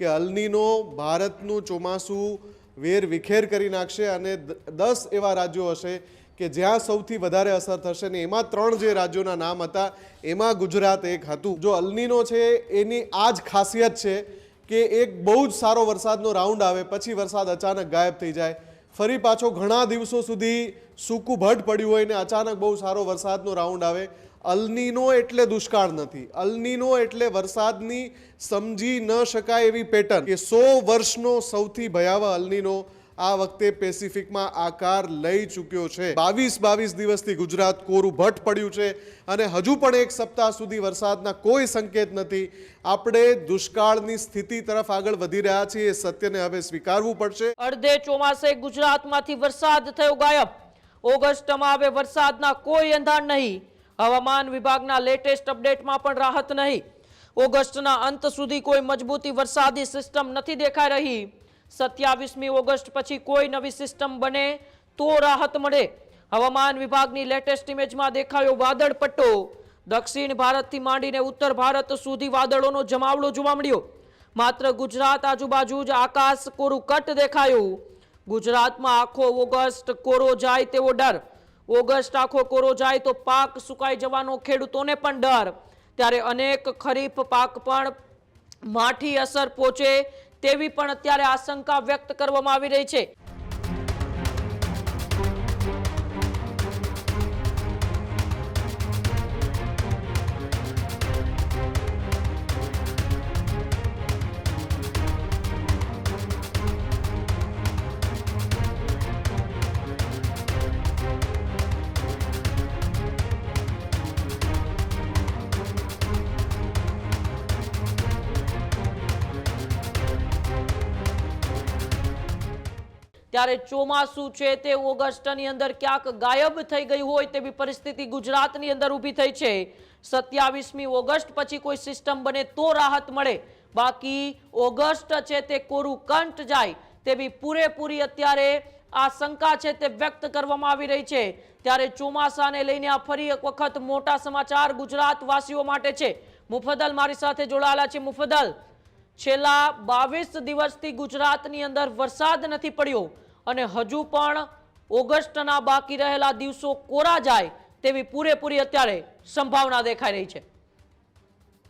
કે અલનીનો ભારતનું ચોમાસું વેર વિખેર કરી નાખશે અને 10 એવા રાજ્યો હશે કે જ્યાં સૌથી વધારે અસર થશે ને એમાં 3 જે રાજ્યોના નામ હતા એમાં ગુજરાત એક હતું। જો અલનીનો છે એની આ જ ખાસિયત છે કે એક બહુ જ સારો વરસાદનો રાઉન્ડ આવે પછી વરસાદ અચાનક ગાયબ થઈ જાય, ફરી પાછો ઘણા દિવસો સુધી સૂકું ભટ્ટ પડ્યું હોય ને અચાનક બહુ સારો વરસાદનો રાઉન્ડ આવે। અલનીનો એટલે દુષ્કાળ નથી, અલનીનો એટલે વરસાદની સમજી ન શકાય એવી પેટર્ન કે 100 વર્ષનો સૌથી ભયાવહ અલનીનો આ વખતે પેસિફિકમાં આકાર લઈ ચૂક્યો છે। 22 દિવસથી ગુજરાત કોરું ભટ્ટ પડ્યું છે અને હજુ પણ એક સપ્તાહ સુધી વરસાદના કોઈ સંકેત નથી। આપણે દુષ્કાળની સ્થિતિ તરફ આગળ વધી રહ્યા છીએ, એ સત્યને હવે સ્વીકારવું પડશે। અડધે ચોમાસે ગુજરાતમાંથી વરસાદ થયો ગાયબ। ઓગસ્ટમાં હવે વરસાદના કોઈ અંધાર નહીં। હવામાન વિભાગના લેટેસ્ટ અપડેટમાં પણ રાહત નહીં। ઓગસ્ટના અંત સુધી કોઈ મજબૂતી વરસાદી સિસ્ટમ નથી દેખાઈ રહી। 27મી ઓગસ્ટ પછી કોઈ નવી સિસ્ટમ બને તો રાહત મળે। હવામાન વિભાગની લેટેસ્ટ ઇમેજમાં દેખાયો વાદળ પટ્ટો। દક્ષિણ ભારતથી માંડીને ઉત્તર ભારત સુધી વાદળોનો જમાવડો જોવા મળ્યો। માત્ર ગુજરાત આજુબાજુ જ આકાશ કોરું કટ દેખાયું। ગુજરાતમાં આખો ઓગસ્ટ કોરો જાય તેવો ડર। ઓગસ્ટ આખો કોરો જાય તો પાક સુકાઈ જવાનો ખેડૂતોને પણ ડર। ત્યારે અનેક ખરીફ પાક પણ માઠી અસર પહોંચે તેવી પણ અત્યારે આશંકા વ્યક્ત કરવામાં આવી રહી છે। ત્યારે ચોમાસું છે તે ઓગસ્ટની અંદર ક્યાંક ગાયબ થઈ ગયું હોય તેવી પરિસ્થિતિ ગુજરાતની અંદર ઊભી થઈ છે। 27મી ઓગસ્ટ પછી કોઈ સિસ્ટમ બને તો રાહત મળે, બાકી ઓગસ્ટ છે તે કોરું કંઠ જાય તેવી પૂરેપૂરી અત્યારે આશંકા છે તે વ્યક્ત કરવામાં આવી રહી છે। ત્યારે ચોમાસાને લઈને આ ફરી એક વખત મોટા સમાચાર ગુજરાત વાસીઓ માટે છે। મુફદ્દલ મારી સાથે જોડાયેલા છે। મુફદ્દલ, છેલ્લા 22 દિવસથી ગુજરાતની અંદર વરસાદ નથી પડ્યો અને હજુ પણ ઓગસ્ટના બાકી રહેલા દિવસો કોરા જાય તેવી પૂરેપૂરી અત્યારે સંભાવના દેખાઈ રહી છે।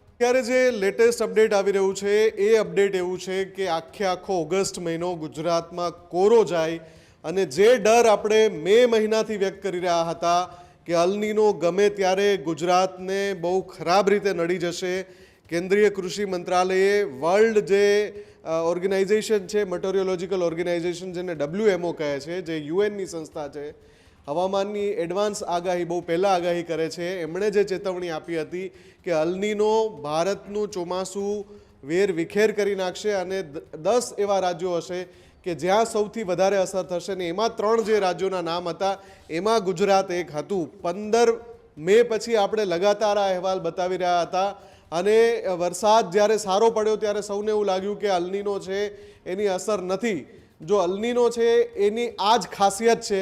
અત્યારે જે લેટેસ્ટ અપડેટ આવી રહ્યું છે એ અપડેટ એવું છે કે આખો ઓગસ્ટ મહિનો ગુજરાતમાં કોરો જાય અને જે ડર આપણે મે મહિનાથી વ્યક્ત કરી રહ્યા હતા કે અલનીનો ગમે ત્યારે ગુજરાતને બહુ ખરાબ રીતે નડી જશે। કેન્દ્રીય કૃષિ મંત્રાલયે વર્લ્ડ જે ઓર્ગેનાઇઝેશન છે, મેટોરિયોલોજીકલ ઓર્ગેનાઇઝેશન જેને WMO કહે છે, જે યુએનની સંસ્થા છે, હવામાનની એડવાન્સ આગાહી બહુ પહેલાં આગાહી કરે છે, એમણે જે ચેતવણી આપી હતી કે અલનીનો ભારતનું ચોમાસું વેર વિખેર કરી નાખશે અને 10 એવા રાજ્યો હશે કે જ્યાં સૌથી વધારે અસર થશે ને એમાં 3 જે રાજ્યોના નામ હતા એમાં ગુજરાત એક હતું। 15 મે પછી આપણે લગાતાર આ અહેવાલ બતાવી રહ્યા હતા અને વરસાદ જ્યારે સારો પડ્યો ત્યારે સૌને એવું લાગ્યું કે અલનીનો છે એની અસર નથી। જો અલનીનો છે એની આ જ ખાસિયત છે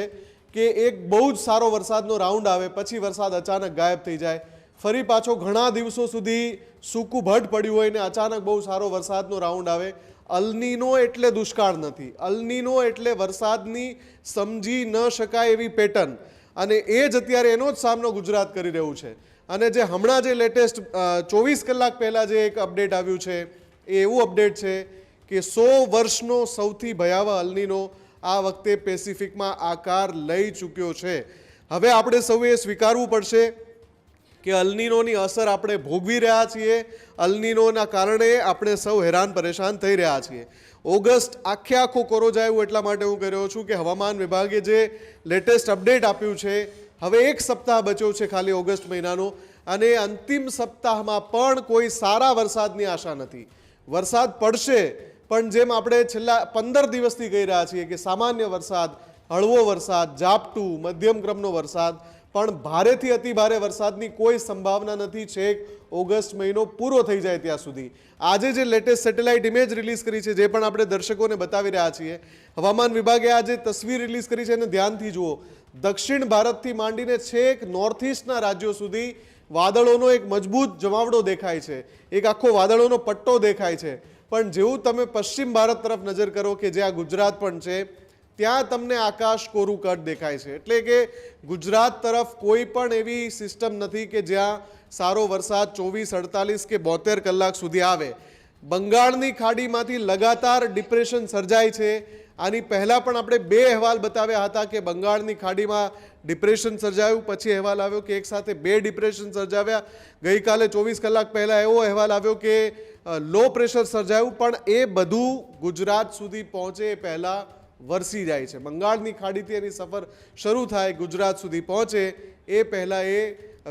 કે એક બહુ જ સારો વરસાદનો રાઉન્ડ આવે પછી વરસાદ અચાનક ગાયબ થઈ જાય, ફરી પાછો ઘણા દિવસો સુધી સૂકું ભટ્ટ પડ્યું હોય ને અચાનક બહુ સારો વરસાદનો રાઉન્ડ આવે। અલનીનો એટલે દુષ્કાળ નથી, અલનીનો એટલે વરસાદની સમજી ન શકાય એવી પેટર્ન અને એ જ અત્યારે એનો જ સામનો ગુજરાત કરી રહ્યું છે। અને જે હમણાં જે લેટેસ્ટ 24 કલાક પહેલાં જે એક અપડેટ આવ્યું છે એ એવું અપડેટ છે કે 100 વર્ષનો સૌથી ભયાવહ અલનીનો આ વખતે પેસિફિકમાં આકાર લઈ ચૂક્યો છે। હવે આપણે સૌએ સ્વીકારવું પડશે કે અલનીનોની અસર આપણે ભોગવી રહ્યા છીએ, અલનીનોના કારણે આપણે સૌ હેરાન પરેશાન થઈ રહ્યા છીએ। ઓગસ્ટ આખો કોરો જાય એવું એટલા માટે હું કહી રહ્યો છું કે હવામાન વિભાગે જે લેટેસ્ટ અપડેટ આપ્યું છે, હવે એક સપ્તાહ બચ્યો છે ખાલી ઓગસ્ટ મહિનાનો અને અંતિમ સપ્તાહમાં પણ કોઈ સારા વરસાદની આશા નથી। વરસાદ પડશે પણ જેમ આપણે છેલ્લા 15 દિવસથી કહી રહ્યા છીએ કે સામાન્ય વરસાદ, હળવો વરસાદ, ઝાપટું, મધ્યમ ક્રમનો વરસાદ, પણ ભારેથી અતિ ભારે વરસાદની કોઈ સંભાવના નથી છેક ઓગસ્ટ મહિનો પૂરો થઈ જાય ત્યાં સુધી। આજે જે લેટેસ્ટ સેટેલાઇટ ઇમેજ રિલીઝ કરી છે, જે પણ આપણે દર્શકોને બતાવી રહ્યા છીએ, હવામાન વિભાગે આ જે તસવીર રિલીઝ કરી છે એને ધ્યાનથી જુઓ। દક્ષિણ ભારતથી માંડીને છેક નોર્થ ઇસ્ટના રાજ્યો સુધી વાદળોનો એક મજબૂત જમાવડો દેખાય છે, એક આખો વાદળોનો પટ્ટો દેખાય છે। પણ જેવું તમે પશ્ચિમ ભારત તરફ નજર કરો કે જે આ ગુજરાત પણ છે, ત્યાં તમને આકાશ કોરું કટ દેખાય છે. એટલે કે ગુજરાત તરફ કોઈ પણ એવી સિસ્ટમ નથી કે જ્યાં સારો વરસાદ 24, 48 કે 72 કલાક સુધી આવે. બંગાળની ખાડીમાંથી લગાતાર ડિપ્રેશન સર્જાય છે. આની પહેલાં પણ આપણે 2 અહેવાલ બતાવ્યા હતા કે બંગાળની ખાડીમાં ડિપ્રેશન સર્જાયું, પછી અહેવાલ આવ્યો કે એક સાથે 2 ડિપ્રેશન સર્જાવ્યા. ગઈકાલે 24 કલાક પહેલાં એવો અહેવાલ આવ્યો કે લો પ્રેશર સર્જાયું, પણ એ બધું ગુજરાત સુધી પહોંચે એ પહેલાં વરસી જાય છે. બંગાળની ખાડીથી એની સફર શરૂ થાય, ગુજરાત સુધી પહોંચે એ પહેલાં એ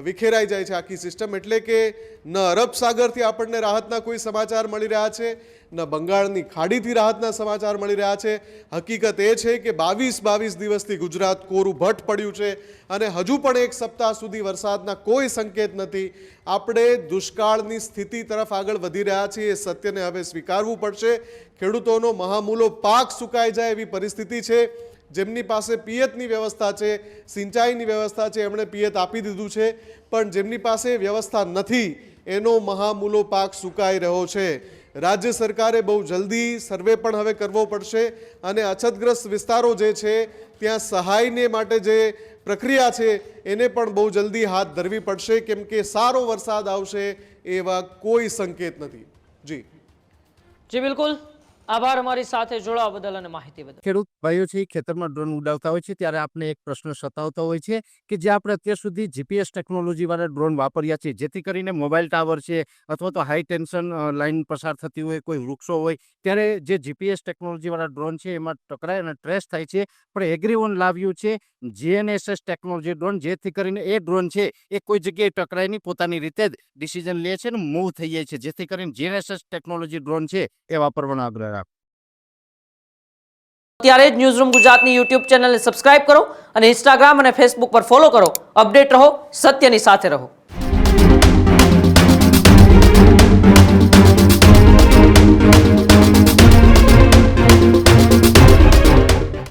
વિખેરાઈ જાય છે આખી સિસ્ટમ. એટલે કે ન અરબ સાગરથી આપણને રાહતના કોઈ સમાચાર મળી રહ્યા છે, ન બંગાળની ખાડીથી રાહતના સમાચાર મળી રહ્યા છે. હકીકત એ છે કે 22 દિવસથી ગુજરાત કોરું ભટ્ટ પડ્યું છે અને હજુ પણ એક સપ્તાહ સુધી વરસાદના કોઈ સંકેત નથી. આપણે દુષ્કાળની સ્થિતિ તરફ આગળ વધી રહ્યા છીએ, એ સત્યને હવે સ્વીકારવું પડશે. ખેડૂતોનો મહામૂલો પાક સુકાઈ જાય એવી પરિસ્થિતિ છે. જેમની પાસે પિયતની વ્યવસ્થા છે, સિંચાઈની વ્યવસ્થા છે, એમણે પિયત આપી દીધું છે, પણ જેમની પાસે વ્યવસ્થા નથી એનો મહામૂલો પાક સુકાઈ રહ્યો છે. રાજ્ય સરકારે બહુ જલ્દી સર્વે પણ હવે કરવો પડશે અને અછતગ્રસ્ત વિસ્તારો જે છે ત્યાં સહાયને માટે જે પ્રક્રિયા છે એને પણ બહુ જલ્દી હાથ ધરવી પડશે, કેમ કે સારો વરસાદ આવશે એવા કોઈ સંકેત નથી. જી બિલકુલ, આભાર અમારી સાથે જોડાવા બદલ અને માહિતી બદલ. ખેડૂત ભાઈઓ છે ખેતરમાં ડ્રોન ઉડાવતા હોય છે ત્યારે આપણે એક પ્રશ્ન સતાવતો હોય છે કે જે આપણે અત્યાર સુધી જીપીએસ ટેકનોલોજી વાળા ડ્રોન વાપર્યા છે, જેથી કરીને મોબાઈલ ટાવર છે અથવા તો હાઈ ટેન્શન લાઈન પસાર થતી હોય, કોઈ વૃક્ષો હોય, ત્યારે જે જીપીએસ ટેકનોલોજી વાળા ડ્રોન છે એમાં ટકરાય અને ટ્રેસ થાય છે. પણ એગ્રીવન લાવ્યું છે જીએનએસએસ ટેકનોલોજી ડ્રોન, જેથી કરીને એ ડ્રોન છે એ કોઈ જગ્યાએ ટકરાય નહીં, પોતાની રીતે જ ડિસિઝન લે છે અને મૂવ થઈ જાય છે, જેથી કરીને જીએનએસએસ ટેકનોલોજી ડ્રોન છે એ વાપરવાનો આગ્રહ રાખો. અત્યારે જ ન્યૂઝરૂમ ગુજરાતની યુટ્યુબ ચેનલને સબસ્ક્રાઇબ કરો અને ઇન્સ્ટાગ્રામ અને ફેસબુક પર ફોલો કરો. અપડેટ રહો, સત્યની સાથે રહો.